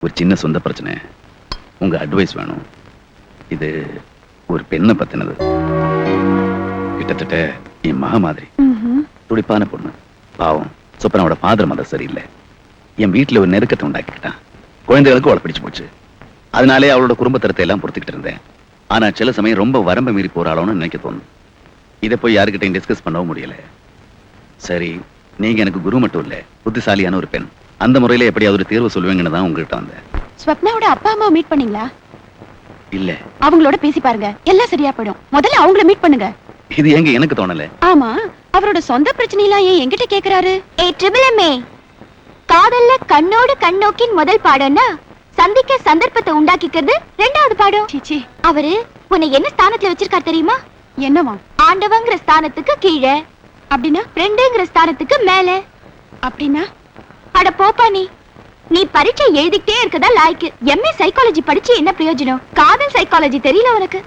ஒரு சின்ன சொந்த பிரச்சனை, உங்க அட்வைஸ் வேணும். இது ஒரு பெண்ணை பத்தினது. கிட்டத்தட்ட என் மக மாதிரி. துடிப்பான பொண்ணு. பாவம், சொப்பனாவோட ஃபாதர் மதம் சரியில்லை. என் வீட்டுல ஒரு நெருக்கத்தை உண்டாக்கிட்டான். குழந்தைகளுக்கு அவளை பிடிச்சு போச்சு. அதனாலே அவளோட குடும்பத்தரத்தை எல்லாம் பொறுத்துக்கிட்டு இருந்தேன். ஆனா சில சமயம் ரொம்ப வரம்பை மீறி போறாளோன்னு நினைக்க தோணும். இதை போய் யாருக்கிட்டையும் டிஸ்கஸ் பண்ணவும் முடியல. சரி, நீங்க எனக்கு குரு மட்டும் இல்ல, புத்திசாலியான ஒரு பெண். அந்த முறையில எப்படியாவது ஒரு தேர்வு சொல்லுவீங்கன்னு தான் உங்ககிட்ட வந்தேன். ஸ்வப்னாவோட அப்பா அம்மா மீட் பண்ணீங்களா? இல்ல. அவங்களோட பேசி பாருங்க, எல்லாம் சரியா போயிடும். முதல்ல அவங்கள மீட் பண்ணுங்க. இது எங்க எனக்கு தோணல. ஆமா, அவரோட சொந்த பிரச்சனையெல்லாம் ஏன் என்கிட்ட கேக்குறாரு? ட்ரிபிள்எம்ஏ காதல்ல கண்ணோடு கண்ணோக்கின் முதல் பாடம்னா சந்திக்க சந்தர்ப்பத்தை உண்டாக்கிக்கிறது ரெண்டாவது பாடம். சீச்சி, அவரு உன்னை என்ன ஸ்தானத்துல வச்சிருக்காரு தெரியுமா? என்னவா? ஆண்டவங்கிற ஸ்தானத்துக்கு கீழே. அப்படின்னா ஃப்ரெண்டுங்கிற ஸ்தானத்துக்கு மேல. அப்படின்னா அட போப்பா, நீ பரீட்சை எழுதிக்கிட்டே இருக்கதா லாய்க்கு. எம்ஏ சைக்காலஜி படிச்சு என்ன பிரயோஜனம்? காதல் சைக்காலஜி தெரியல உனக்கு?